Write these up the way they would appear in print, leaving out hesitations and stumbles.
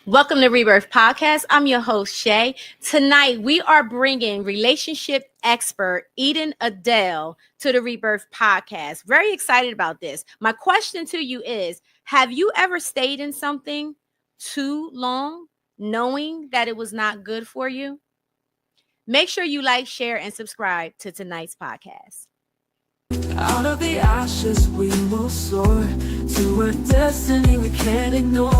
Welcome to Rebirth Podcast. I'm your host, Shea. Tonight, we are bringing relationship expert Adele to the Rebirth Podcast. Very excited about this. My question to you is, have you ever stayed in something too long, knowing that it was not good for you? Make sure you like, share, and subscribe to tonight's podcast. Out of the ashes we will soar to a destiny we can't ignore.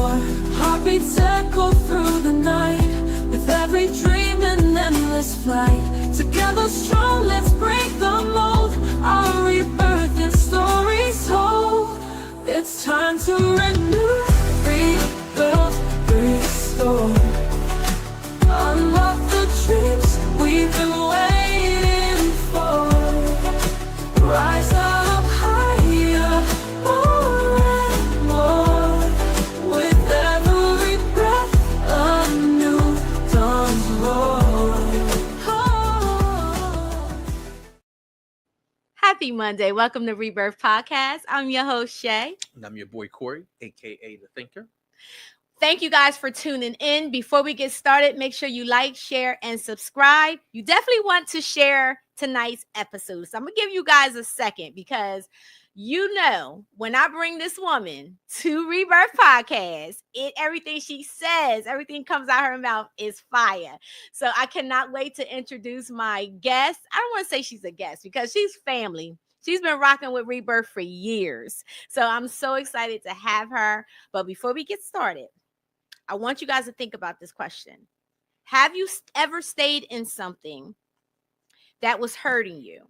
Heartbeats echo through the night with every dream and endless flight. Together strong, let's break the mold. Our rebirth and stories told. It's time to renew, rebuild, restore. Unlock the dreams we've been waiting for. Rise up higher, more and more. With every breath, a new dawn's roar. Happy Monday. Welcome to Rebirth Podcast. I'm your host, Shea. And I'm your boy, Corey, a.k.a. The Thinker. Thank you guys for tuning in. Before we get started, make sure you like, share, and subscribe. You definitely want to share tonight's episode. So I'm going to give you guys a second because when I bring this woman to Rebirth Podcast, everything she says, everything comes out her mouth is fire. So I cannot wait to introduce my guest. I don't want to say she's a guest because she's family. She's been rocking with Rebirth for years. So I'm so excited to have her. But before we get started, I want you guys to think about this question. Have you ever stayed in something that was hurting you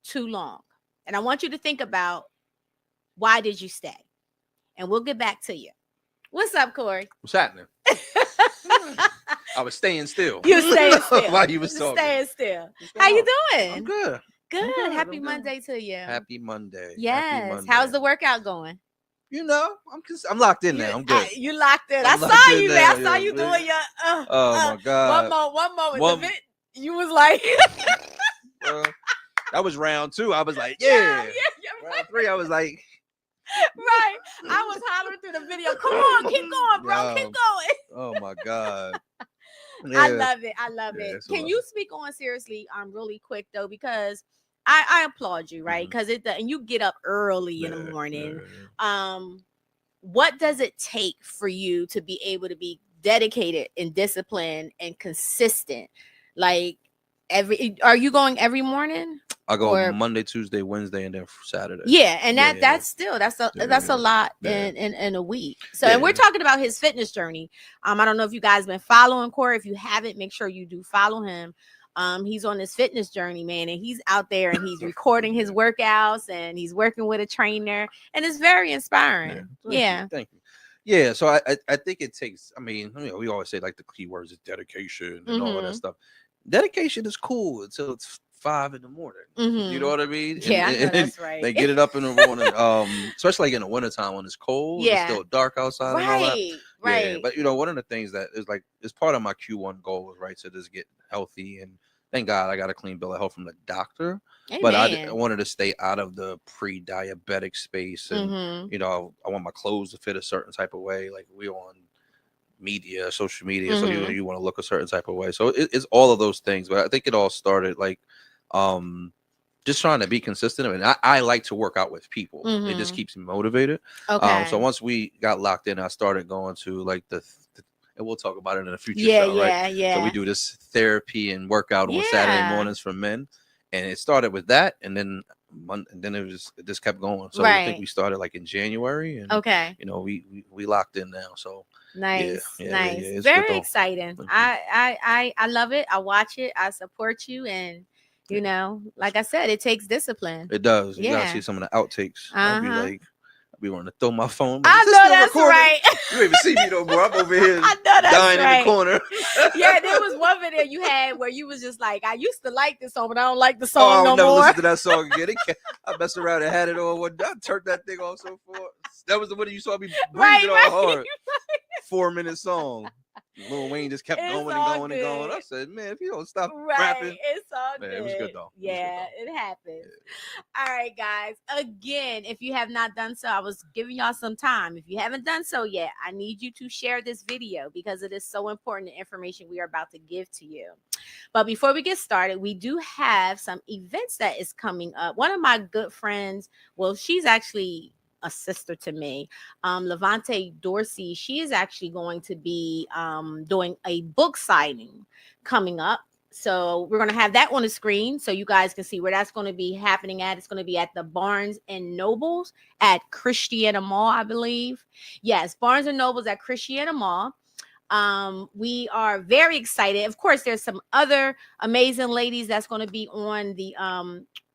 too long? And I want you to think about, why did you stay? And we'll get back to you. What's up, Corey? What's happening? I was staying still. You were staying still. While you was talking. Staying still. How you doing? I'm good. Good. Happy Monday to you. Happy Monday. Yes. Happy Monday. How's the workout going? I'm locked in now. I'm good. You locked in. I I'm saw locked you, in man. I now, saw yeah, you man. doing your. Oh my God. One moment. You was like. That was round 2. I was like, Yeah, yeah. you're Round 3, I was like, right. I was hollering through the video. Come on, keep going, bro. No. Keep going. oh my God. I love it. I love Yeah, it. it's a Can lot. you speak on seriously, really quick though, because I applaud you, right? Because and you get up early in the morning. Yeah. What does it take for you to be able to be dedicated and disciplined and consistent? Like are you going every morning? I go Monday, Tuesday, Wednesday, and then Saturday. Yeah, and that's a lot Yeah. in a week. So and we're talking about his fitness journey. I don't know if you guys been following Corey. If you haven't, make sure you do follow him. He's on this fitness journey, man, and he's out there and he's recording his workouts and he's working with a trainer, and it's very inspiring. Thank you. Yeah, so I think it takes. I mean, we always say like the key words is dedication and all of that stuff. Dedication is cool until it's 5 a.m. You know what I mean? Yeah, I know that's right. They get it up in the morning, especially like in the wintertime when it's cold. Yeah. It's still dark outside and all that. Right. Yeah, but one of the things that is like is part of my Q1 goal was right to just get healthy, and thank God I got a clean bill of health from the doctor. Amen. But I wanted to stay out of the pre-diabetic space, and I want my clothes to fit a certain type of way. Like we on social media, so you want to look a certain type of way. So it's all of those things. But I think it all started like just trying to be consistent. I mean, I like to work out with people. It just keeps me motivated. Okay. So once we got locked in, I started going to like and we'll talk about it in a future show, right? Yeah. So we do this therapy and workout on Saturday mornings for men, and it started with that, and then it just kept going. So I think we started like in January, and we locked in now. So nice. It's very good exciting. I love it. I watch it. I support you, and like I said, it takes discipline. It does. You gotta see some of the outtakes. I'd be like, we want to throw my phone. I know that's right. You ain't even see me no more. I'm over here I know that's dying right. in the corner. Yeah, there was one video you had where you was just like, I used to like this song, but I don't like the song no never more. listen to that song again. I messed around and had it on one day. I turned that thing off so far. That was the one that you saw me breathing all hard. 4-minute song. Lil Wayne just kept It's going and all going and going. I good. said, man, if you don't stop Right. rapping, It's all man, good. it was good though. Yeah, it happens. All right, guys. Again, if you have not done so, I was giving y'all some time. If you haven't done so yet, I need you to share this video because it is so important, the information we are about to give to you. But before we get started, we do have some events that is coming up. One of my good friends, well, she's actually a sister to me, Levante Dorsey. She is actually going to be doing a book signing coming up. So we're going to have that on the screen so you guys can see where that's going to be happening at. It's going to be at the Barnes and Nobles at Christiana Mall, I believe. Yes, Barnes and Nobles at Christiana Mall. We are very excited. Of course, there's some other amazing ladies that's going to be on the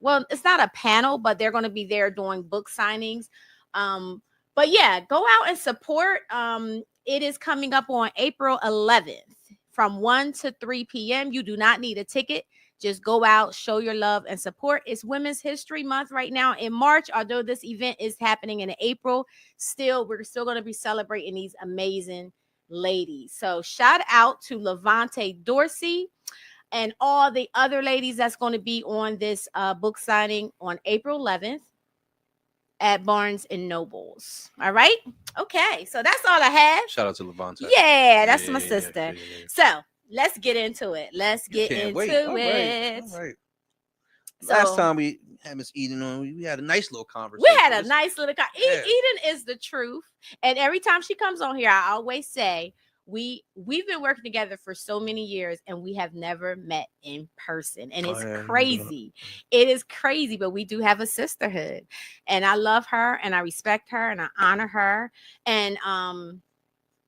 well, it's not a panel, but they're going to be there doing book signings. But yeah, go out and support. It is coming up on April 11th from 1 to 3 p.m. You do not need a ticket. Just go out, show your love and support. It's Women's History Month right now in March. Although this event is happening in April, we're still going to be celebrating these amazing ladies. So shout out to Levante Dorsey and all the other ladies that's going to be on this book signing on April 11th at Barnes and Nobles. All right. Okay. So that's all I have. Shout out to Levante. Yeah, that's my sister. Yeah. So let's get into it. Let's get into it. All right. So, last time we had Miss Eden on, we had a nice little conversation. We had a nice little Eden is the truth. And every time she comes on here, I always say, we've been working together for so many years and we have never met in person. And it's crazy. It is crazy, but we do have a sisterhood. And I love her and I respect her and I honor her. And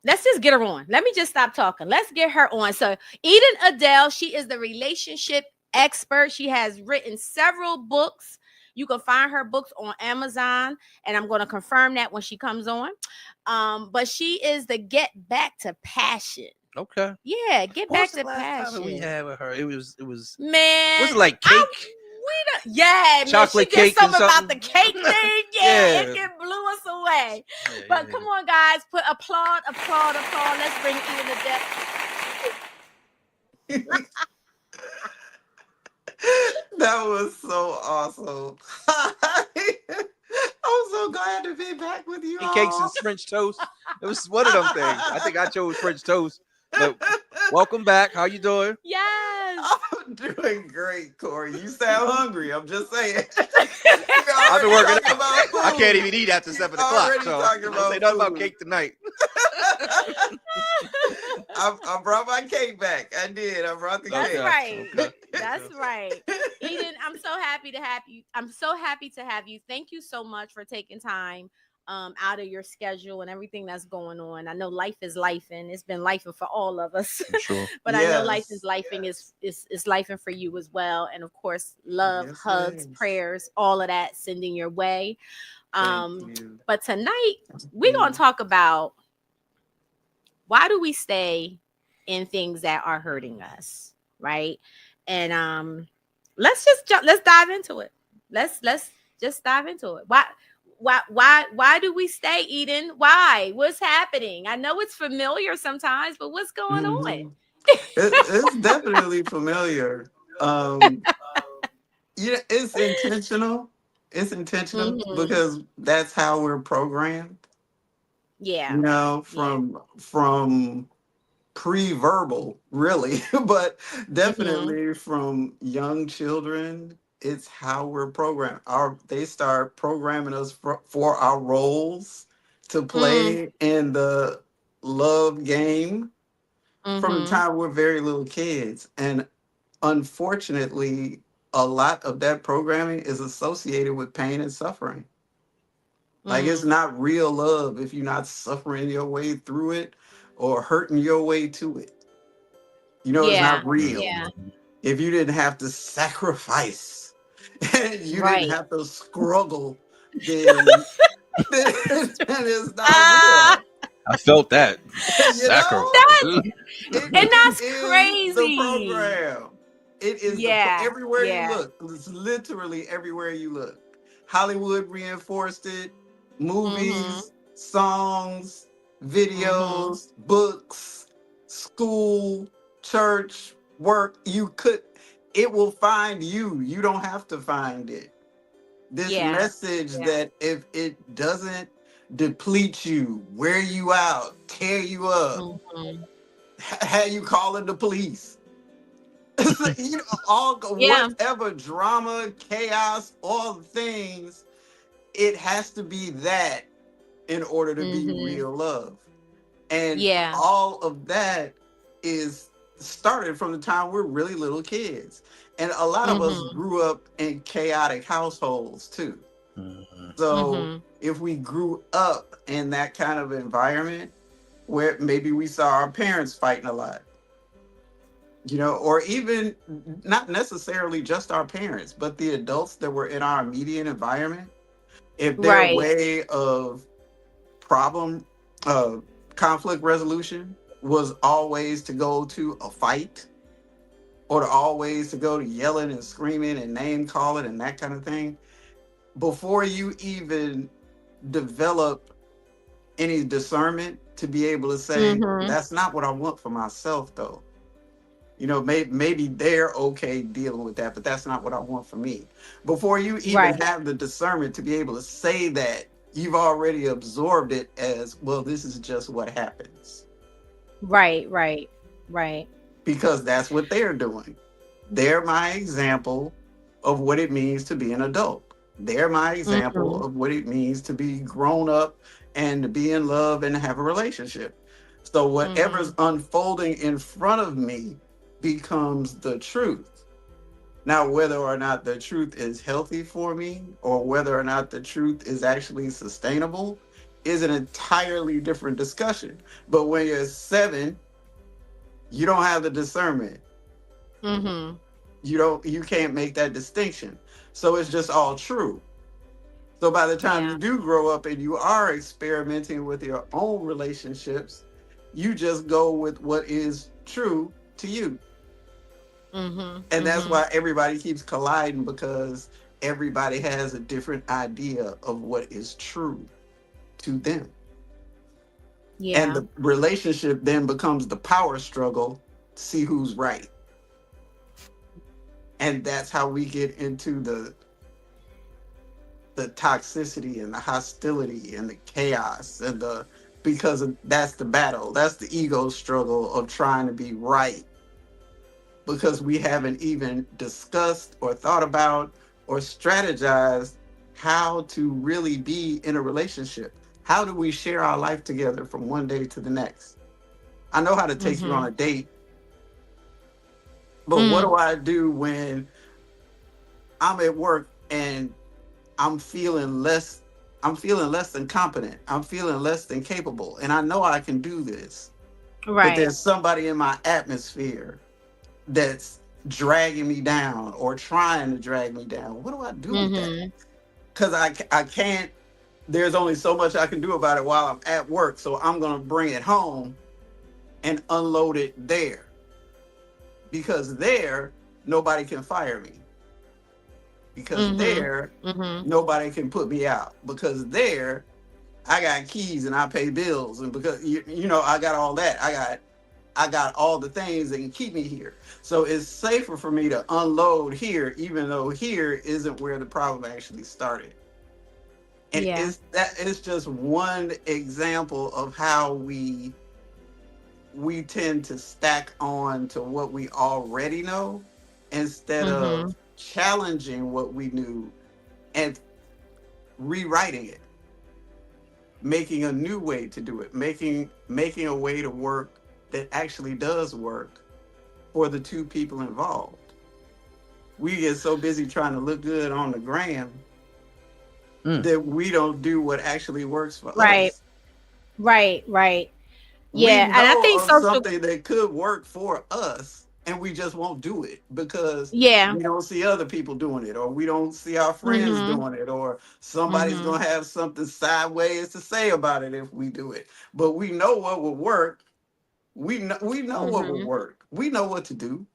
let's just get her on. Let me just stop talking. Let's get her on. So Eden Adele, she is the relationship expert. She has written several books. You can find her books on Amazon, and I'm going to confirm that when she comes on. But she is the Get Back to Passion. Okay. Yeah, Get Back to Passion. We had with her. It was man. Was it like cake? Chocolate cake. Something about the cake thing. Yeah, it blew us away. But come on, guys, applaud. Let's bring Eden Adele. That was so awesome. I'm so glad to be back with you. Cakes and French toast. It was one of them things. I think I chose French toast. But welcome back. How you doing? Yes. I'm doing great, Corey. You sound hungry. I'm just saying. I've been working out. I can't even eat after 7 o'clock. So talking about say nothing about cake tonight. I brought my cake back. I did. I brought the cake. That's right. That's right. Eden, I'm so happy to have you. I'm so happy to have you. Thank you so much for taking time out of your schedule and everything that's going on. I know life is life and it's been life for all of us. Sure. But I know life is life for you as well. And of course, love, hugs, prayers, all of that sending your way. But tonight we're going to talk about why do we stay in things that are hurting us, right? And let's dive into it. Let's just dive into it. Why do we stay, Eden? Why? What's happening? I know it's familiar sometimes, but what's going on? It's definitely familiar. It's intentional. It's intentional because that's how we're programmed. Yeah. From pre-verbal, really, but definitely from young children. It's how we're programmed. They start programming us for our roles to play in the love game from the time we're very little kids. And unfortunately, a lot of that programming is associated with pain and suffering. Like it's not real love if you're not suffering your way through it or hurting your way to it. It's not real. Yeah. If you didn't have to sacrifice and you didn't have to struggle, then it's not real. I felt that. That's crazy. The program. It is everywhere you look. It's literally everywhere you look. Hollywood reinforced it. Movies, songs, videos, books, school, church, work, it will find you. You don't have to find it. This Yeah. message Yeah. that if it doesn't deplete you, wear you out, tear you up, Mhm. have you calling the police. You know, all Yeah. whatever drama, chaos, all the things, it has to be that in order to be Mhm. real love. And Yeah. all of that is started from the time we're really little kids. And a lot of us Mhm. grew up in chaotic households too. Mhm. So Mhm. if we grew up in that kind of environment where maybe we saw our parents fighting a lot, you know, or even not necessarily just our parents, but the adults that were in our immediate environment, if their Right. way of problem, uh, conflict resolution was always to go to a fight or to always to go to yelling and screaming and name calling and that kind of thing, before you even develop any discernment to be able to say, Mhm. that's not what I want for myself, though. You know, maybe they're okay dealing with that, but that's not what I want for me. Before you even Right. have the discernment to be able to say that, you've already absorbed it as, well, this is just what happens, Right. Right. Right. because that's what they're doing. They're my example of what it means to be an adult. They're my example Mhm. of what it means to be grown up and to be in love and have a relationship. So whatever's Mhm. unfolding in front of me becomes the truth. Now, whether or not the truth is healthy for me or whether or not the truth is actually sustainable is an entirely different discussion. But when you're 7, you don't have the discernment. Mhm. You can't make that distinction. So it's just all true. So by the time Yeah. you do grow up and you are experimenting with your own relationships, you just go with what is true to you. Mhm. And that's Mhm. why everybody keeps colliding, because everybody has a different idea of what is true to them. And Yeah. the relationship then becomes the power struggle to see who's right. And that's how we get into the toxicity and the hostility and the chaos and the because that's the battle. That's the ego struggle of trying to be right, because we haven't even discussed or thought about or strategized how to really be in a relationship. How do we share our life together from one day to the next? I know how to take you on Mhm. a date, but what Mm. do I do when I'm at work and I'm feeling less I'm feeling less than competent. I'm feeling less than capable. And I know I can do this. But Right. there's somebody in my atmosphere that's dragging me down or trying to drag me down. What do I do with that? Mhm. Because I can't, there's only so much I can do about it while I'm at work. So I'm going to bring it home and unload it there, because there, nobody can fire me. Because Mhm. there, Mhm. nobody can put me out. Because there, I got keys and I pay bills, and because you know I got all that. I got all the things that can keep me here. So it's safer for me to unload here, even though here isn't where the problem actually started. And Yeah. it's just one example of how we tend to stack on to what we already know instead Mhm. of challenging what we knew and rewriting it, making a new way to do it, making a way to work that actually does work for the two people involved. We get so busy trying to look good on the gram Mm. that we don't do what actually works for Right. us. Right. Right. We Yeah. And I know think of social. something that could work for us and we just won't do it because Yeah. we don't see other people doing it, or we don't see our friends Mhm. doing it, or somebody's Mhm. going to have something sideways to say about it if we do it. But we know what will work. We know what will Mhm. work. We know what to do.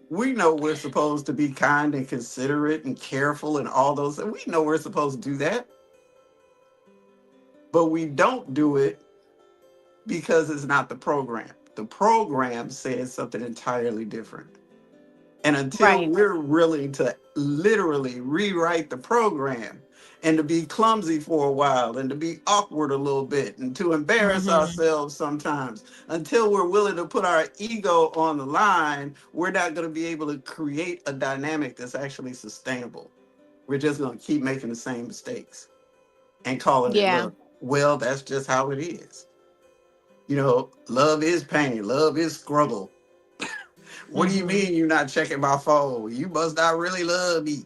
We know we're supposed to be kind and considerate and careful and all those. We know we're supposed to do that, but we don't do it because it's not the program. the program says something entirely different. And until Right. we're willing to literally rewrite the program and to be clumsy for a while and to be awkward a little bit and to embarrass Mm-hmm. ourselves sometimes, until we're willing to put our ego on the line, we're not going to be able to create a dynamic that's actually sustainable. We're just going to keep making the same mistakes and calling it Yeah. love. Well, that's just how it is. You know, love is pain, love is struggle. What do you Mm-hmm. mean you're not checking my phone? You must not really love me.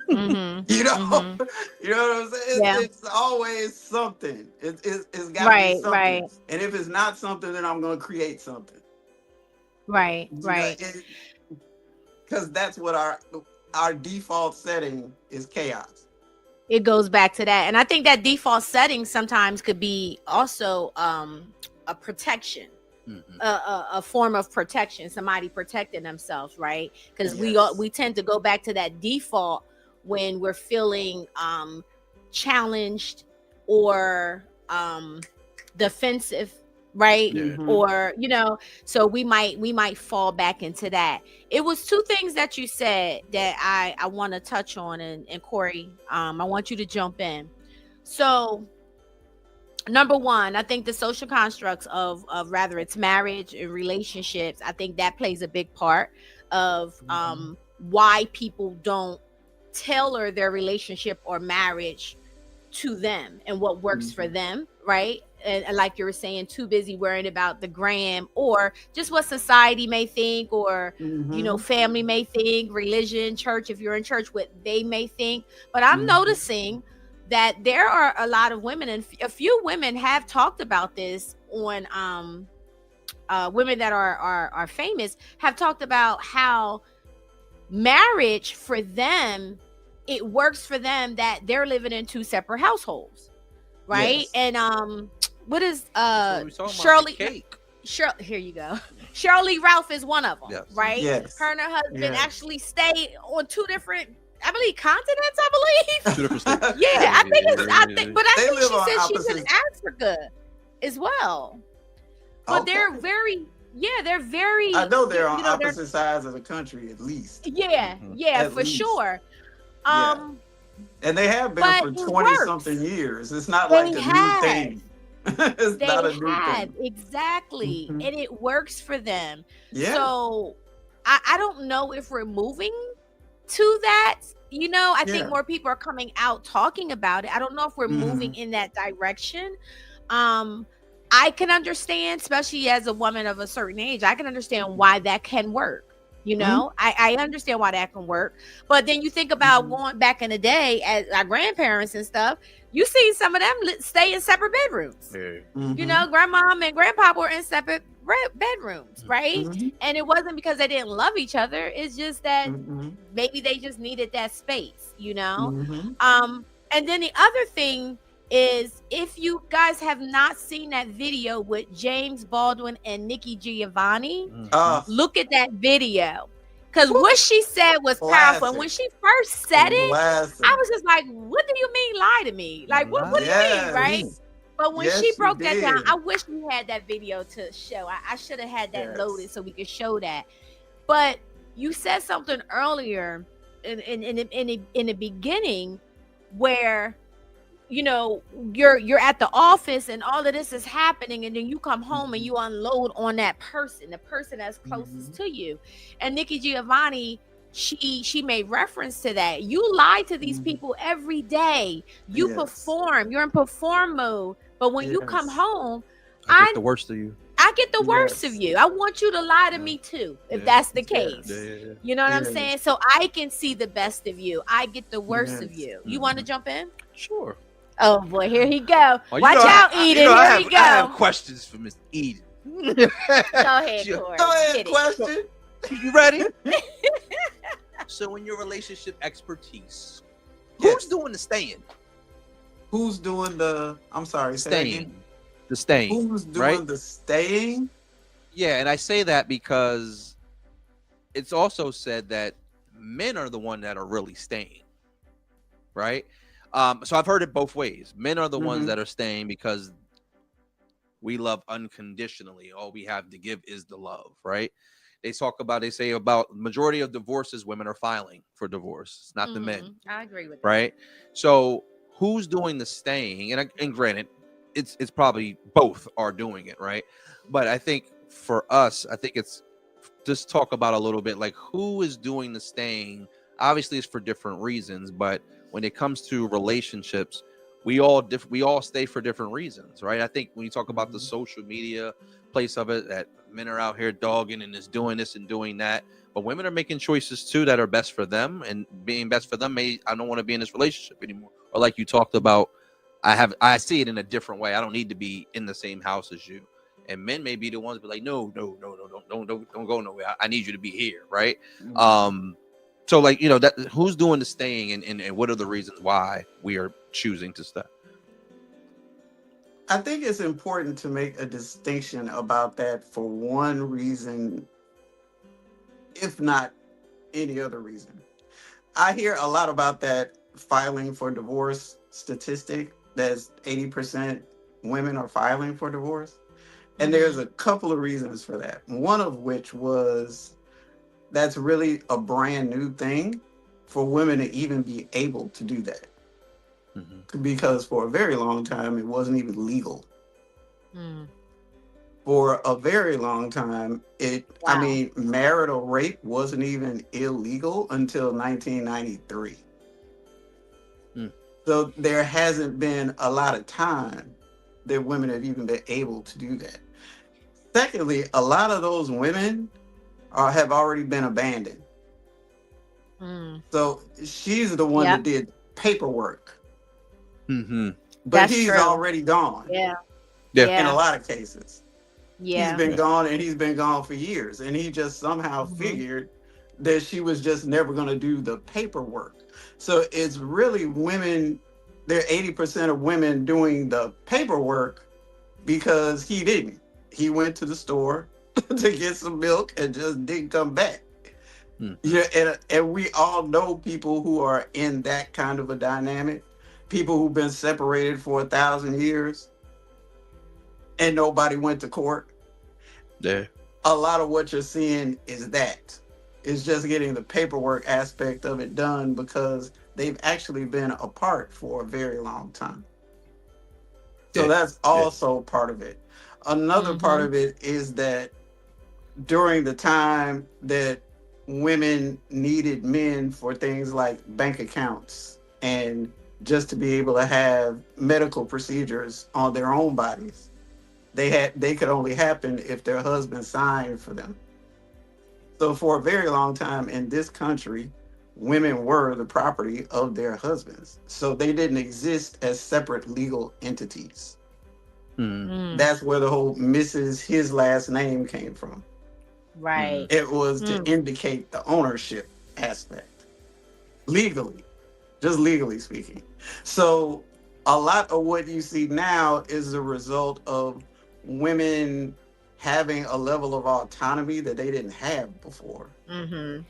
Mm-hmm. You know, Mm-hmm. you know what I'm saying? Yeah. It's always something. It's got to be Right. something. Right. And if it's not something, then I'm going to create something. Right. You know, Right. because that's what our default setting is, chaos. It goes back to that, and I think that default setting sometimes could be also a protection. Mhm. A form of protection, somebody protecting themselves, right? Because Yes. we tend to go back to that default when we're feeling challenged or defensive, right? Yeah. Mhm. Or so we might fall back into that. It was two things that you said that I want to touch on, and Corey, I want you to jump in. So number one, I think the social constructs of rather it's marriage and relationships, I think that plays a big part of why people don't tailor their relationship or marriage to them and what works for them, right? And like you were saying, too busy worrying about the gram or just what society may think, or family may think, religion, church, if you're in church, what they may think. But I'm noticing that there are a lot of women, and a few women have talked about this on women that are famous have talked about how marriage for them, it works for them that they're living in two separate households, right? Yes. And what is That's what we talking about, Shirley the cake. here you go. Shirley Ralph is one of them. Yes. Right? Yes. Her and her husband Yes. actually stay on two different, I believe, continents, I believe. Two different states. Yeah, I think it's but I They think live she on said she's in opposite- Africa as well. But Okay. they're very they're very, I know they're on they're opposite sides of the country, at least. yeah, At for least. sure. Yeah. And they have been But for it 20 something works. years. It's not They like a new have. thing. It's They not a new have, thing. exactly, Mhm. and it works for them. Yeah. So I don't know if we're moving to that. I think Yeah. more people are coming out talking about it. I don't know if we're moving in that direction. I can understand, especially as a woman of a certain age, I can understand why that can work. I understand why that can work. But then you think about going back in the day as our grandparents and stuff, you see some of them stay in separate bedrooms. Yeah. Grandmom and grandpa were in separate bedrooms, right? Mhm. And it wasn't because they didn't love each other. It's just that maybe they just needed that space, Mhm. And then the other thing is, if you guys have not seen that video with James Baldwin and Nikki Giovanni, look at that video, because what she said was powerful. And when she first said it, I was just like, what do you mean lie to me? Like, what do you mean, right? But when she broke that down, I wish we had that video to show. I should have had that loaded so we could show that. But you said something earlier in the beginning where you're at the office and all of this is happening, and then you come home and you unload on the person that's closest to you. And Nikki Giovanni, she made reference to that. You lie to these people every day. You perform. You're in perform mode. But when you come home, I get the worst of you. I get the worst of you. I want you to lie to me too, if that's the case. Yeah. You know what I'm saying? So I can see the best of you. I get the worst of you. You want to jump in? Sure. Oh boy, here he go. Oh, Watch out, Eden. Here he go. I have questions for Miss Eden. Go ahead, Corey. Go ahead, Get it. question. You ready? So in your relationship expertise, who's doing the staying? Who's doing the, I'm sorry, say again? Staying. The staying. Who's doing the staying? Yeah, and I say that because it's also said that men are the one that are really staying, right? So I've heard it both ways. Men are the ones that are staying because we love unconditionally. All we have to give is the love, right? They say about majority of divorces, women are filing for divorce. It's not the men, I agree with that. right? So who's doing the staying? And granted, it's probably both are doing it, right? But I think for us, I think it's just talk about a little bit like who is doing the staying. Obviously it's for different reasons, but when it comes to relationships, we all stay for different reasons, right? I think when you talk about the social media place of it, that men are out here dogging and is doing this and doing that, but women are making choices too that are best for them, and being best for them may, I don't want to be in this relationship anymore, or like you talked about, I see it in a different way. I don't need to be in the same house as you. And men may be the ones be like, no, don't go nowhere. I need you to be here, right? So like, that who's doing the staying, and what are the reasons why we are choosing to stay? I think it's important to make a distinction about that for one reason, if not any other reason. I hear a lot about that filing for divorce statistic, that's 80% women are filing for divorce. And there's a couple of reasons for that. One of which was that's really a brand new thing for women to even be able to do that. Because for a very long time, it wasn't even legal. For a very long time, marital rape wasn't even illegal until 1993. So there hasn't been a lot of time that women have even been able to do that. Secondly, a lot of those women have already been abandoned. So she's the one that did paperwork. But That's he's true. already gone. Yeah. In a lot of cases. Yeah. He's been gone, and he's been gone for years. And he just somehow figured that she was just never going to do the paperwork. So it's really women, there are 80% of women doing the paperwork because he didn't. He went to the store to get some milk and just didn't come back. Yeah, and we all know people who are in that kind of a dynamic, people who've been separated for 1,000 years and nobody went to court. Yeah. A lot of what you're seeing is that. It's just getting the paperwork aspect of it done because they've actually been apart for a very long time. So that's also part of it. Another part of it is that during the time that women needed men for things like bank accounts and just to be able to have medical procedures on their own bodies, they could only happen if their husband signed for them. So for a very long time in this country, women were the property of their husbands. So they didn't exist as separate legal entities. That's where the whole Mrs. his last name came from. Right. It was to indicate the ownership aspect. Legally. Just legally speaking. So a lot of what you see now is a result of women having a level of autonomy that they didn't have before. And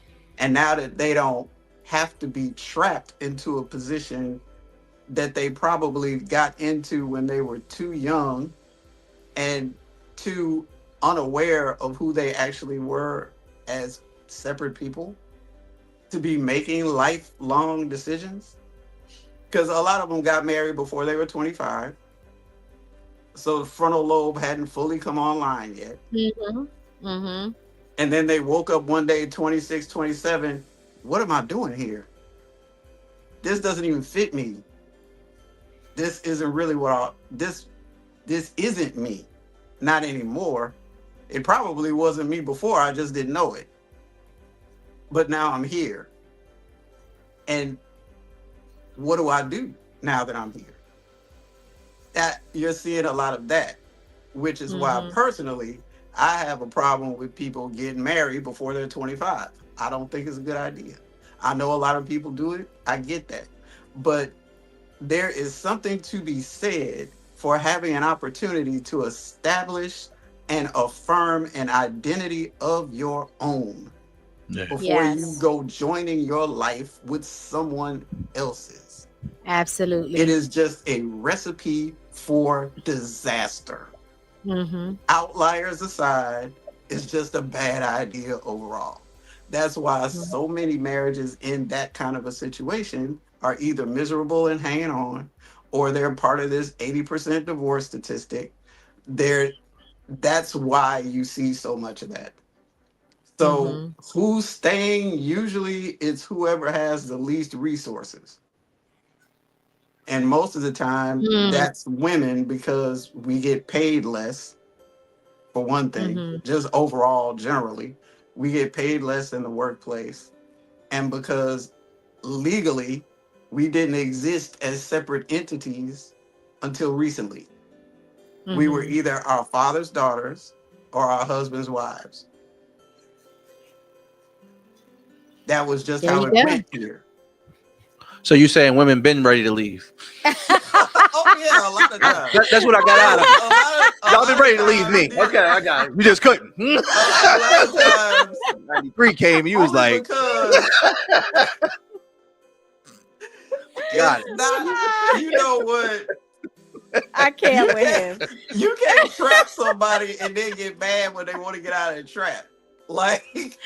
now that they don't have to be trapped into a position that they probably got into when they were too young and too unaware of who they actually were as separate people to be making lifelong decisions. Because a lot of them got married before they were 25. So the frontal lobe hadn't fully come online yet. And then they woke up one day, 26, 27. What am I doing here? This doesn't even fit me. This isn't really this isn't me. Not anymore. It probably wasn't me before. I just didn't know it. But now I'm here. And what do I do now that I'm here? That you're seeing a lot of that, which is why personally, I have a problem with people getting married before they're 25. I don't think it's a good idea. I know a lot of people do it. I get that. But there is something to be said for having an opportunity to establish and affirm an identity of your own before you go joining your life with someone else's. Absolutely. It is just a recipe for disaster. Mm-hmm. Outliers aside, it's just a bad idea overall. That's why so many marriages in that kind of a situation are either miserable and hanging on, or they're part of this 80% divorce statistic. They're That's why you see so much of that. So Mm-hmm. who's staying? Usually it's whoever has the least resources. And most of the time Mm-hmm. that's women, because we get paid less, for one thing, Mm-hmm. just overall, generally, we get paid less in the workplace. And because legally, we didn't exist as separate entities until recently. We were Mm-hmm. either our father's daughters or our husband's wives. That was just There how you it go. went here. So you saying women been ready to leave? Oh yeah, a lot of times. That's what I got out of it. A Y'all been lot ready of to leave times, me. Okay, I got it. You just couldn't. a lot of times, 93 came. You was only like, because got it's it. not. You know what? I You can't with can't him. you can't trap somebody and then get mad when they want to get out of the trap. Like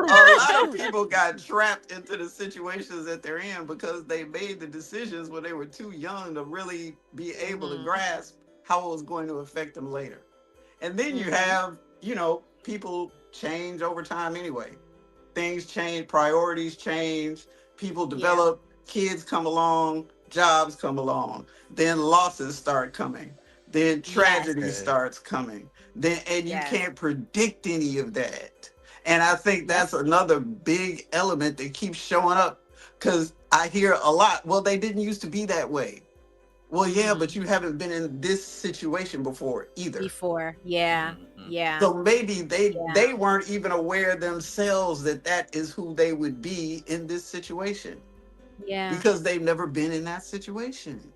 a lot of people got trapped into the situations that they're in because they made the decisions when they were too young to really be able to Mm-hmm. grasp how it was going to affect them later. And then you Mm-hmm. have, people change over time anyway. Things change, priorities change, people Yeah. develop, kids come along, jobs come along, then losses start coming, then Yes. tragedy Yeah. starts coming, then and you Yes. can't predict any of that. And I think Yep. that's another big element that keeps showing up, because I hear a lot, well, they didn't used to be that way. Well, yeah, Mm-hmm. but you haven't been in this situation before either. Before. Yeah. Mhm. Yeah. So maybe they Yeah. they weren't even aware themselves that that is who they would be in this situation, Yeah. because they've never been in that situation.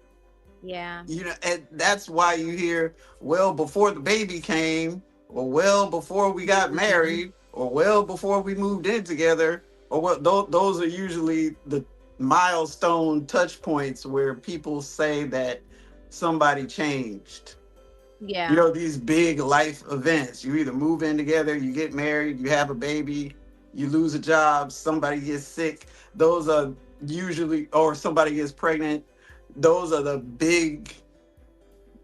Yeah. And that's why you hear, well, before the baby came, or well, before we got Mm-hmm. married, or well, before we moved in together, or what. Those are usually the milestone touch points where people say that somebody changed. Yeah. These big life events. You either move in together, you get married, you have a baby, you lose a job, somebody gets sick. Those are usually, or somebody gets pregnant. Those are the big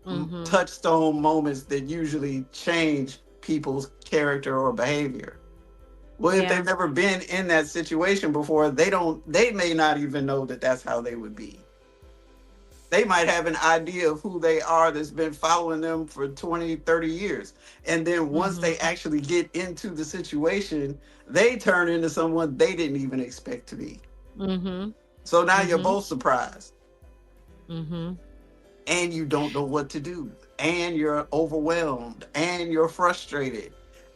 Mm-hmm. touchstone moments that usually change people's character or behavior. Well, if Yeah. they've never been in that situation before, they may not even know that that's how they would be. They might have an idea of who they are that's been following them for 20, 30 years. And then once they Mm-hmm. actually get into the situation, they turn into someone they didn't even expect to be. Mm-hmm. So now you're Mm-hmm. both surprised, Mm-hmm. and you don't know what to do, and you're overwhelmed, and you're frustrated,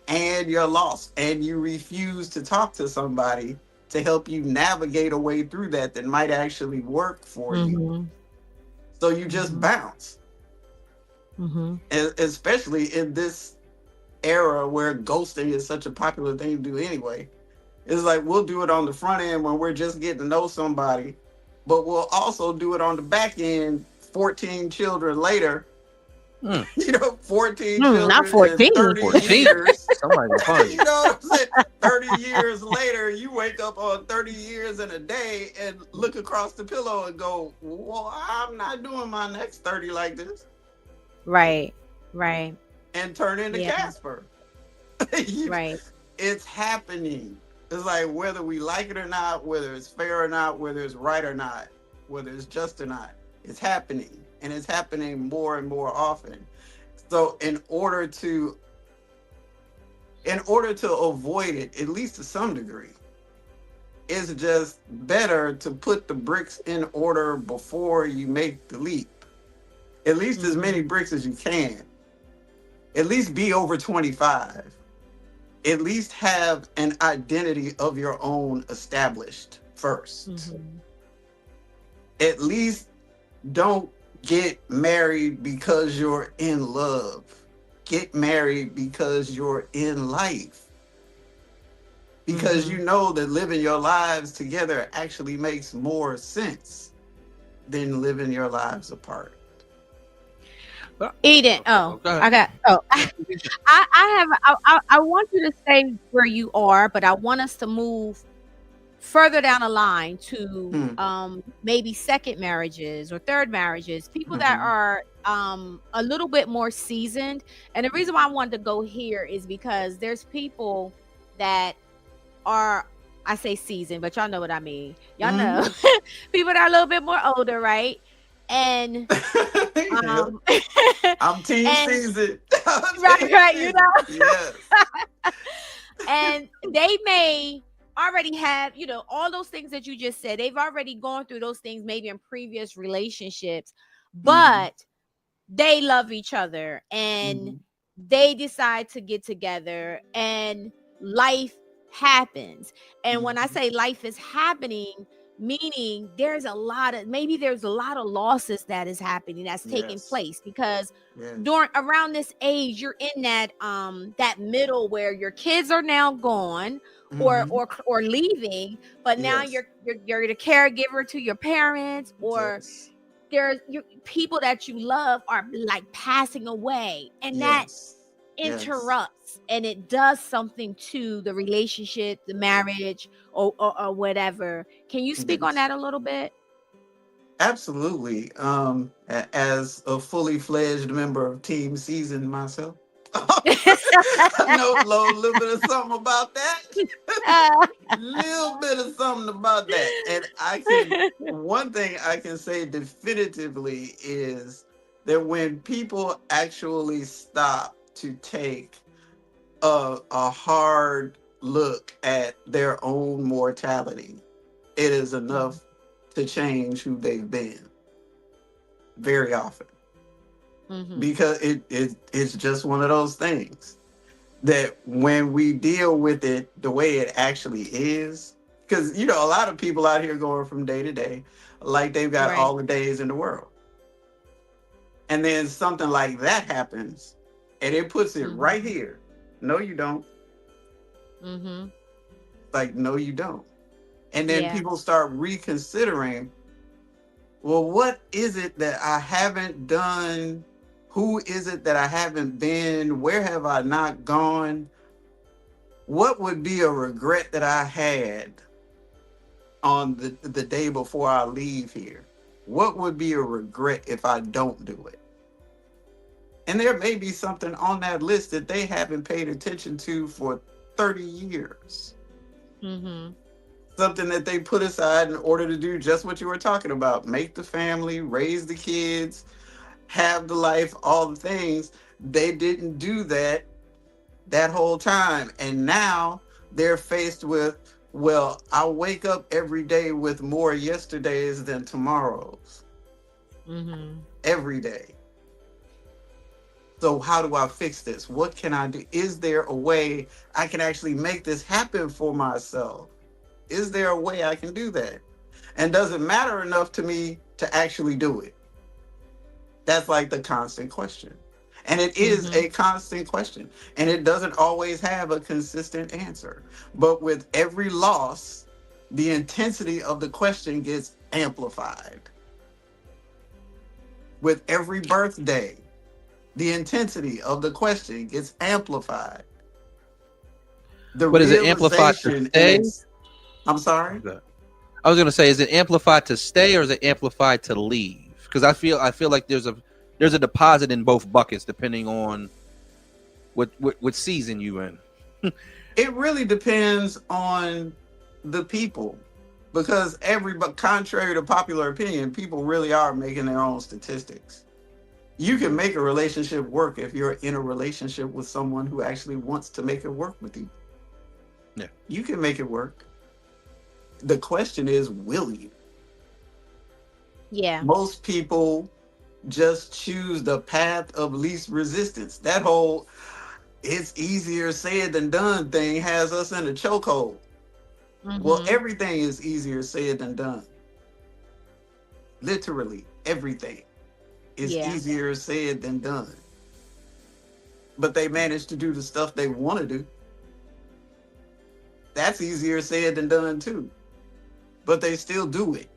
and you're lost, and you refuse to talk to somebody to help you navigate a way through that might actually work for you. Mm-hmm. So you just Mm-hmm. bounce. Mm-hmm. Especially in this era where ghosting is such a popular thing to do anyway. It's like we'll do it on the front end when we're just getting to know somebody, but we'll also do it on the back end 14 children later. Mm, 14 Not children and 14. 30 14. years. Somebody was funny. You know what I'm saying? 30 years later, you wake up on 30 years in a day and look across the pillow and go, well, I'm not doing my next 30 like this, Right. Right. and turn into Yeah. Casper. You- Right. it's happening. It's like whether we like it or not, whether it's fair or not, whether it's right or not, whether it's just or not, it's happening, and it's happening more and more often. So in order to avoid it, at least to some degree, it's just better to put the bricks in order before you make the leap. At least as many Mm-hmm. bricks as you can. At least be over 25. At least have an identity of your own established first. Mm-hmm. At least don't get married because you're in love. Get married because you're in life. Because Mm-hmm. you know that living your lives together actually makes more sense than living your lives apart. Eden. Oh, Go I ahead. got. Oh, I have. I want you to stay where you are, but I want us to move further down the line to Hmm. maybe second marriages or third marriages, people that Hmm. are a little bit more seasoned. And the reason why I wanted to go here is because there's people that are, I say seasoned, but y'all know what I mean. Y'all know Hmm. people that are a little bit more older, right? And Yep. um I'm team and season. I'm right, team right, you season. Yes. know. And they may already have, all those things that you just said. They've already gone through those things maybe in previous relationships, Hmm. but they love each other and Hmm. they decide to get together and life happens. And when I Hmm. say life is happening, meaning there's a lot of losses that is happening, that's taking Yes. place, because Yes. during around this age you're in that middle where your kids are now gone or Hmm. or leaving, but now Yes. you're the caregiver to your parents, or Yes. people that you love are like passing away, and that Yes. Yes. interrupts and it does something to the relationship, the marriage, or whatever. Can you speak on Yes. that a little bit? Absolutely. As a fully fledged member of Team Season myself, I know a little bit of something about that. Little bit of something about that. And one thing I can say definitively is that when people actually stop to take a hard look at their own mortality, it is enough to change who they've been very often, Mm-hmm. because it's just one of those things that when we deal with it the way it actually is, because a lot of people out here going from day to day like they've got Right. all the days in the world, and then something like that happens and it puts it Mm-hmm. right here. No you don't. Mm-hmm. Like, no you don't. And then Yeah. people start reconsidering, well, what is it that I haven't done? Who is it that I haven't been? Where have I not gone? What would be a regret that I had on the day before I leave here? What would be a regret if I don't do it? And there may be something on that list that they haven't paid attention to for 30 years. Mm-hmm. Something that they put aside in order to do just what you were talking about: make the family, raise the kids, have the life, all the things. They didn't do that whole time. And now they're faced with, well, I wake up every day with more yesterdays than tomorrows. Mm-hmm. Every day. So how do I fix this? What can I do? Is there a way I can actually make this happen for myself? Is there a way I can do that? And does it matter enough to me to actually do it? That's like the constant question. And it is Mm-hmm. a constant question. And it doesn't always have a consistent answer. But with every loss, the intensity of the question gets amplified. With every birthday, the intensity of the question gets amplified. The But is it amplified to realization and stay? I'm sorry? Okay. I was gonna say, is it amplified to stay or is it amplified to leave? Because I feel like there's a deposit in both buckets depending on what season you in. It really depends on the people, because contrary to popular opinion, people really are making their own statistics. You can make a relationship work if you're in a relationship with someone who actually wants to make it work with you. Yeah. You can make it work. The question is, will you? Yeah. Most people just choose the path of least resistance. That whole "it's easier said than done" thing has us in a chokehold. Well, Mm-hmm. everything is easier said than done. Literally, everything is Yeah. easier said than done. But they manage to do the stuff they want to do. That's easier said than done too. But they still do it.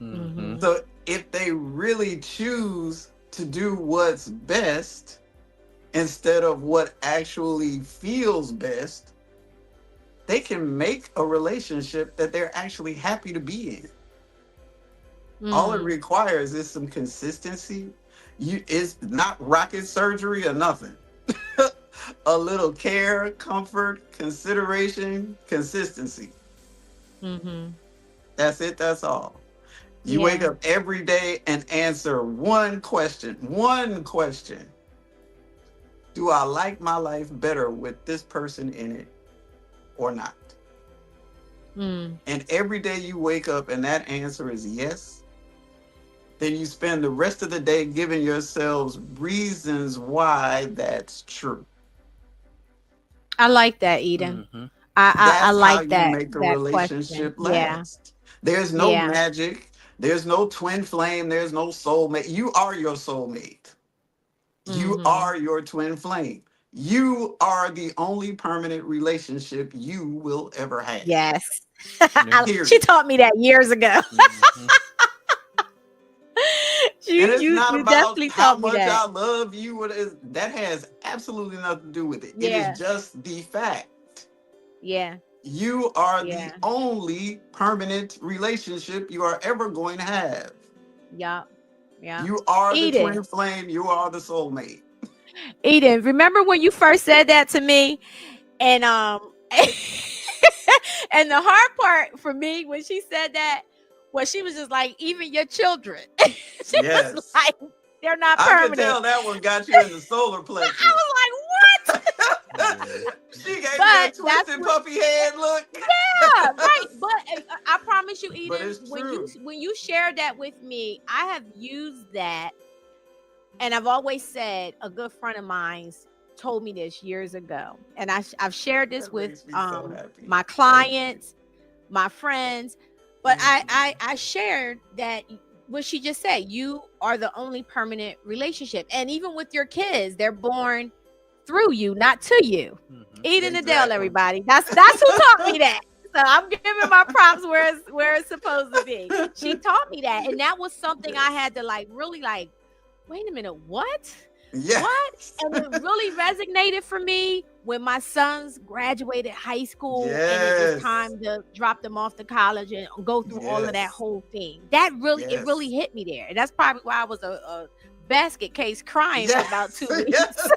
Mm-hmm. Mm-hmm. So if they really choose to do what's best instead of what actually feels best, they can make a relationship that they're actually happy to be in. All it requires is some consistency. It's not rocket surgery or nothing. A little care, comfort, consideration, consistency. Mm-hmm. That's it. That's all. You wake Yeah. up every day and answer one question. One question. Do I like my life better with this person in it or not? And every day you wake up and that answer is yes, then you spend the rest of the day giving yourselves reasons why that's true. I like that, Eden. Mm-hmm. I That's how like you that make a question. relationship Yeah. last. There's no Yeah. magic. There's no twin flame. There's no soulmate. You are your soulmate. You Mm-hmm. are your twin flame. You are the only permanent relationship you will ever have. Yes. Yeah. She Period. taught me that years ago. Mm-hmm. And it's not You about definitely how taught me much that. I love you. What is that has absolutely nothing to do with it. It is Yeah. just the fact. Yeah. You are the Yeah. only permanent relationship you are ever going to have. Yeah. Yeah. You are the Eden. twin flame. You are the soulmate. Eden, remember when you first said that to me? And and the hard part for me when she said that was she was just like, even your children. She was Yes. like, they're not I can permanent. tell that one got you in the solar I plexus. was like, what? Yeah. She gave you that But that's twisted what, puppy head look. yeah, right. But I promise you, But Eden, it's true. when you shared that with me, I have used that, and I've always said a good friend of mine's told me this years ago, and I've shared this That with makes me so happy. my Thank you. clients, my friends, but Mhm. I shared that what she just said, you are the only permanent relationship, and even with your kids, they're born through you, not to you. Mm-hmm. Eden Adele, Exactly. everybody. That's who taught me that. So I'm giving my props where it's supposed to be. She taught me that, and that was something I had to like really like. Wait a minute, what? What? Yes. And it really resonated for me when my sons graduated high school and it was Yes. time to drop them off to college and go through all of that Yes. whole thing. That really, it really Yes. hit me there. And that's probably why I was a basket case crying for about 2 weeks. Yes.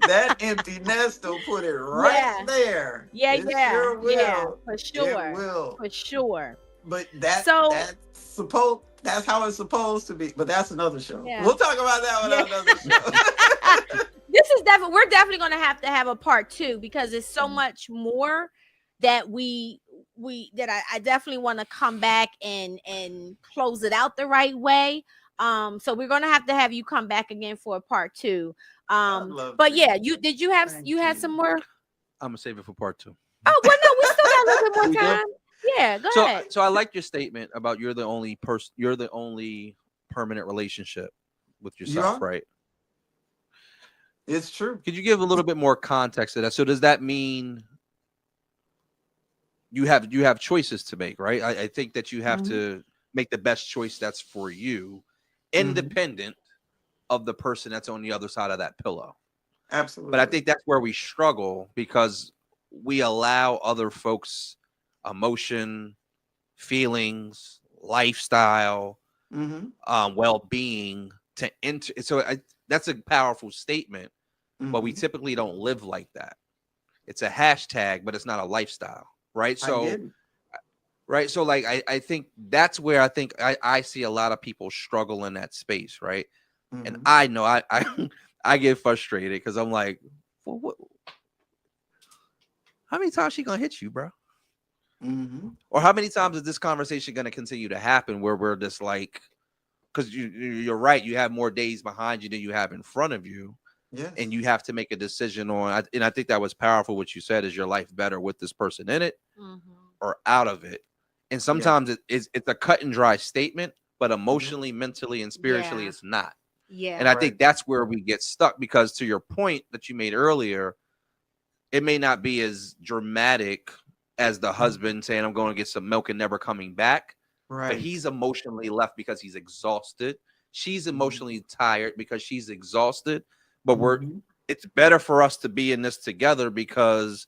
That empty nest will put it right Yeah. there. Yeah, It yeah, sure will. yeah, for It sure. will. For sure. But So that's how it's supposed to be. But that's another show. yeah. We'll talk about that one Yeah. on another show. This is definitely, we're definitely going to have a part 2 because it's so much more that I definitely want to come back and close it out the right way. So we're going to have you come back again for a part 2. I'd love But to. yeah, did you have Thank you had you. some more? I'm gonna save it for part 2. Oh, well, no, we still got a little bit We more do? time. Yeah, go ahead. So I like your statement about you're the only permanent relationship with You yourself, are. right? It's true. Could you give a little bit more context to that? So does that mean you have choices to make, right? I think that you have to make the best choice that's for you, independent of the person that's on the other side of that pillow. Absolutely. But I think that's where we struggle because we allow other folks' emotion, feelings, lifestyle, well-being to enter. So that's a powerful statement, but we typically don't live like that. It's a hashtag, but it's not a lifestyle, right? So, right. So like, I think that's where I see a lot of people struggle in that space, right? And I know I get frustrated because I'm like, well, what? How many times she gonna hit you, bro? Or how many times is this conversation gonna continue to happen where we're just like, because you're right, you have more days behind you than you have in front of you. Yes. And you have to make a decision on, and I think that was powerful. What you said is your life better with this person in it or out of it. And sometimes it's a cut and dry statement, but emotionally, mentally, and spiritually, it's not. Yeah. And I think that's where we get stuck because to your point that you made earlier, it may not be as dramatic as the husband saying, I'm going to get some milk and never coming back. Right. But he's emotionally left because he's exhausted. she's emotionally tired because she's exhausted, but Mhm. it's better for us to be in this together because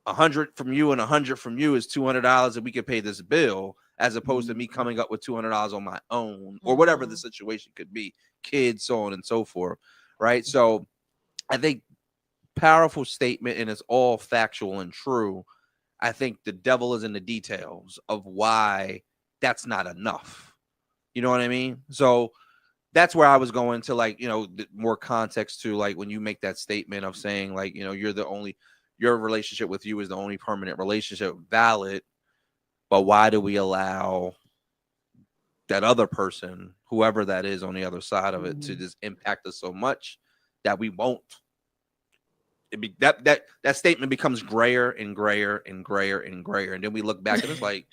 100 from you and 100 from you is $200 and we can pay this bill, as opposed to me Mhm. coming up with $200 on my own, or whatever the Mhm. situation could be, kids, so on and so forth. Right. So I think powerful statement, and it's all factual and true. I think the devil is in the details of why that's not enough. You know what I mean? So that's where I was going to, like, more context to, like, when you make that statement of saying, like, your relationship with you is the only permanent relationship, valid, but why do we allow that other person, whoever that is on the other side of it, to Mhm. just impact us so much that we won't? That statement becomes grayer and grayer and grayer and grayer, and then we look back and it's like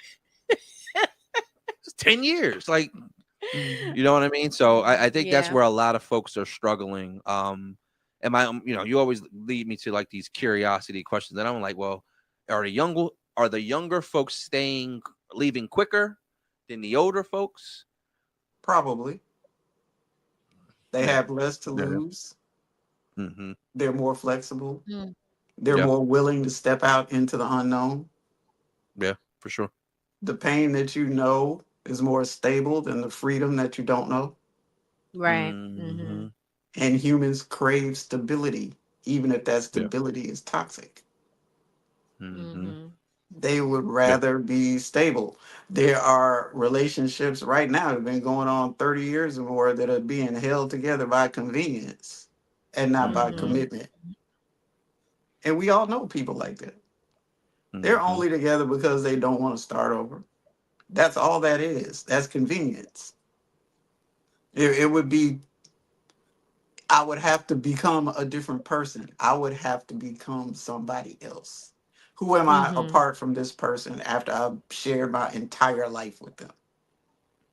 it's 10 years, like, you know what I mean? So I think that's Yeah. where a lot of folks are struggling. And you always lead me to, like, these curiosity questions, and I'm like, well, are the younger folks leaving quicker than the older folks? Probably. They Yeah, have less to yeah, lose. hmm, They're more flexible. Mm. They're yeah, more willing to step out into the unknown. yeah, for sure. The pain that you know is more stable than the freedom that you don't know. Right. Hmm. Mhm. And humans crave stability, even if that Yeah. stability is toxic. Hmm. Mhm. They would Yeah. rather be stable. There are relationships right now that have been going on 30 years or more that are being held together by convenience and not by Hmm. Mhm. commitment. And we all know people like that. They're Hmm. only together because they don't want to start over. That's all that is. That's convenience. It would be, I would have to become a different person. I would have to become somebody else. Who am I Mhm. apart from this person after I've shared my entire life with them?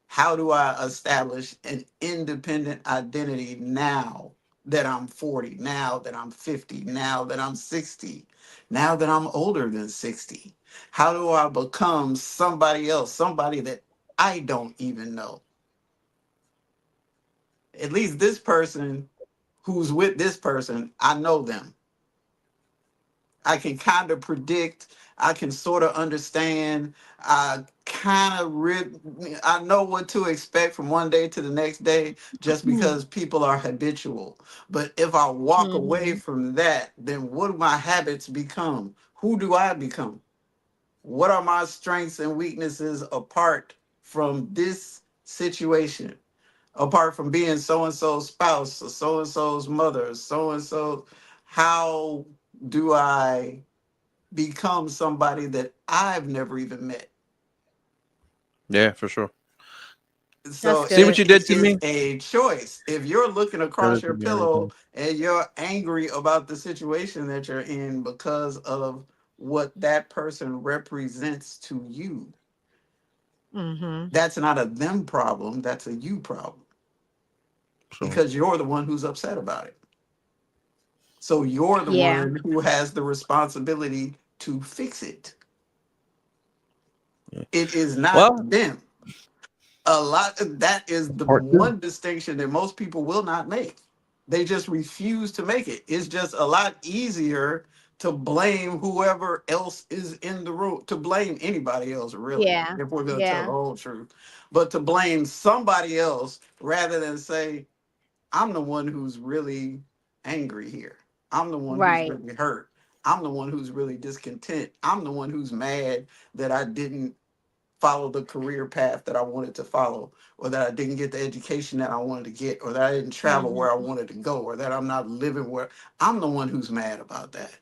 How do I establish an independent identity now that I'm 40, now that I'm 50, now that I'm 60, now that I'm older than 60? How do I become somebody else, somebody that I don't even know? At least this person who's with this person, I know them. I can kind of predict. I can sort of understand. I know what to expect from one day to the next day just Mhm. because people are habitual. But if I walk away Mhm. from that, then what do my habits become? Who do I become? What are my strengths and weaknesses apart from this situation? Apart from being so and so's spouse or so and so's mother, so and so, how do I become somebody that I've never even met? Yeah, for sure. That's So See what good. you it did to is me? a choice. If you're looking across Credit your to me, pillow everything. and you're angry about the situation that you're in because of what that person represents to you, Mhm. that's not a them problem, that's a you problem So because you're the one who's upset about it. So you're the Yeah. one who has the responsibility to fix it. yeah. It is not Well, them. A lot that is the part two. one distinction that most people will not make. They just refuse to make it. It's just a lot easier to blame whoever else is in the room, to blame anybody else, really, Yeah. if we're going to tell the Yeah. whole truth. But to blame somebody else rather than say, I'm the one who's really angry here. I'm the one who's Right. really hurt. I'm the one who's really discontent. I'm the one who's mad that I didn't follow the career path that I wanted to follow, or that I didn't get the education that I wanted to get, or that I didn't travel where I Mhm. wanted to go, or that I'm not living where. I'm the one who's mad about that.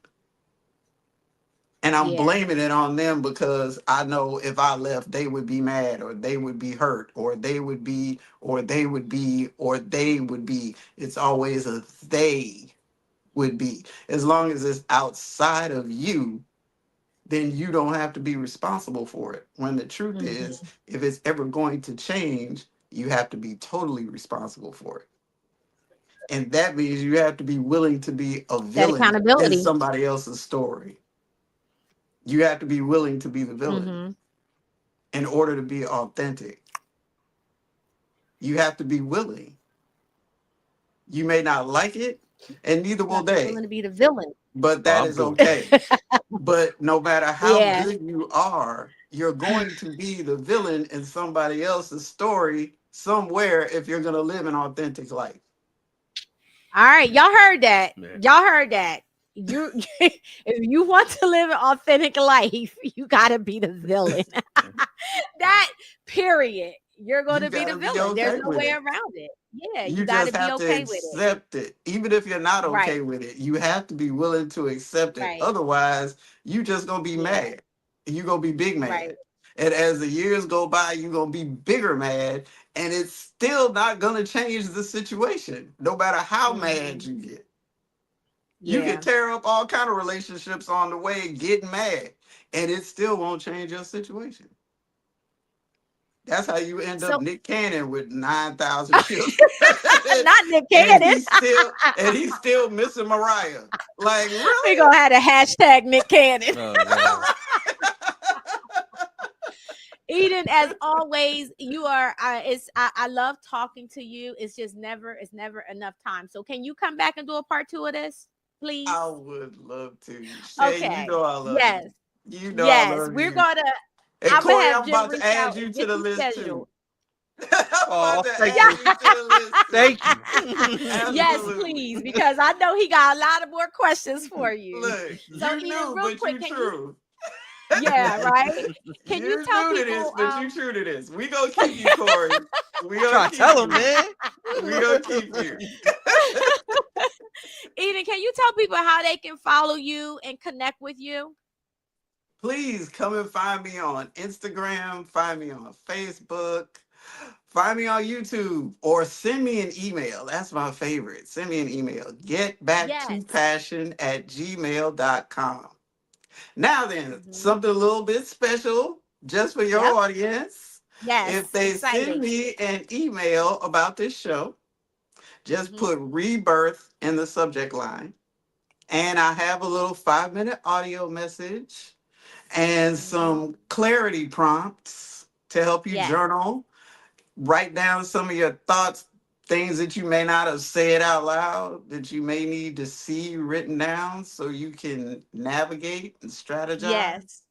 And I'm Yeah. blaming it on them because I know if I left, they would be mad, or they would be hurt, or they would be, or they would be, or they would be. It's always a they would be. As long as it's outside of you, then you don't have to be responsible for it. When the truth is, Mhm. if it's ever going to change, you have to be totally responsible for it. And that means you have to be willing to be a That villain in accountability. somebody else's story. You have to be willing to be the villain Mhm. in order to be authentic. You have to be willing. You may not like it, and neither You will gotta be they, willing to be the villain. but Oh, that I'm is good with that. okay. But no matter how Yeah. good you are, you're going to be the villain in somebody else's story somewhere if you're going to live an authentic life. All right, y'all heard that. Yeah. Y'all heard that. You, if you want to live an authentic life, you gotta be the villain. Yeah. That period. You're You gonna be got the to be villain. There's okay no with way it. around it. Yeah, you You gotta just be have to okay with it. accept it. Even if you're not Right, okay with it, you have to be willing to accept it. right. Otherwise, you just going to be Yeah, mad. You're going to be big right. mad. And as the years go by, you're going to be bigger mad. And it's still not going to change the situation, no matter how mad Hmm. you get. You can Yeah. tear up all kind of relationships on the way getting mad, and it still won't change your situation. That's how you end up So Nick Cannon with 9,000 children. and, not Nick and Cannon. he's still missing Mariah. Like, We really? gonna have a hashtag Nick Cannon. Oh God. Eden, as always, you are. I love talking to you. It's never enough time. So, can you come back and do a part two of this, please? I would love to. Shay, you Okay. know I love you. Yes. You know I Yes. love We're you. gonna. And I'm gonna Corey, have I'm Jim about to reach add out you and to get the you list too. scheduled. I'm Oh, about to thank Yeah. add you. you to the list too. Thank you. Yes, Absolutely. please, because I know he got a lot of more questions for you. Look, So, you Eden, knew, real but quick, you can you? true. Yeah, right. Can you You tell new to this, people? but you true to this. We gonna keep you, Corey. We gonna Try to keep tell him, you. man. We gonna keep you. Eden, can you tell people how they can follow you and connect with you? Please come and find me on Instagram, find me on Facebook, find me on YouTube, or send me an email. That's my favorite. Send me an email. Yes. Getbacktopassion@gmail.com. Now then, Hmm. something a little bit special just for your Yep. audience. If Yes. they send Exciting. me an email about this show, just Hmm. put rebirth in the subject line. And I have a little 5-minute audio message and Hmm. some clarity prompts to help you Yes. journal, write down some of your thoughts, things that you may not have said out loud that you may need to see written down so you can navigate and strategize, Yes.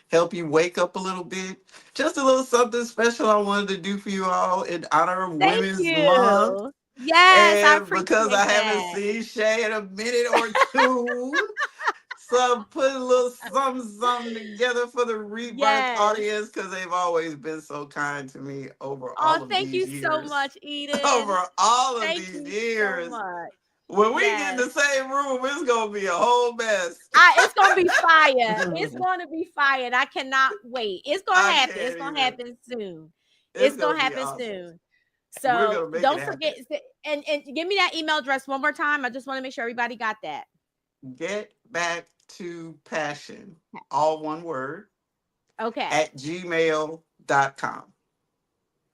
help you wake up a little bit. Just a little something special I wanted to do for you all in honor of Thank Women's Month. you. Yes, I And because I appreciate haven't that. seen Shay in a minute or two, so I'm putting a little something together for the Rebirth Yes. audience because they've always been so kind to me over Oh, all of thank these you so years. much, Eden. Over all of Thank these you so years. much. When we get in Yes. the same room, it's gonna be a whole mess. It's gonna be fire. It's gonna be fire. And I cannot wait. It's gonna I happen. It's can't gonna even. happen soon. It's It's gonna gonna be happen awesome. soon. We're So gonna make it don't happen. forget and give me that email address one more time. I just want to make sure everybody got that. Get back to passion, all one word, Okay. at gmail.com.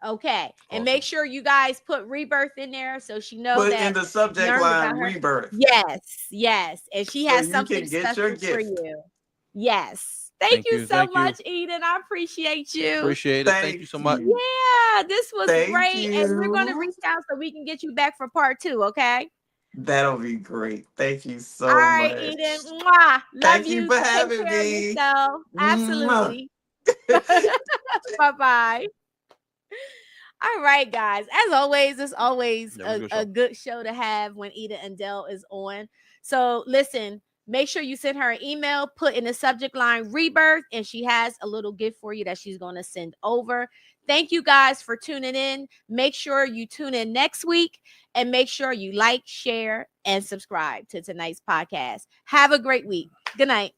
Okay. And Awesome. make sure you guys put rebirth in there so she know Put in that the you subject learned line about her. rebirth Yes, yes. And she so has you something can get your special for gift. you. Yes. Thank Thank you you. so Thank you. much, Eden. I appreciate you. Appreciate it. Thank you Thank so much. you. Yeah, this was Thank great. And we're going to you. reach out so we can get you back for part two. Okay. That'll be great. Thank you All so right, much. Eden. Mwah. Love Thank you you. for Take having care of me. yourself. Mwah. Absolutely. Bye bye. All right, guys. As always, it's always That was a good a show. good show to have when Ida and Adele is on. So listen, make sure you send her an email, put in the subject line rebirth, and she has a little gift for you that she's going to send over. Thank you guys for tuning in. Make sure you tune in next week and make sure you like, share, and subscribe to tonight's podcast. Have a great week. Good night.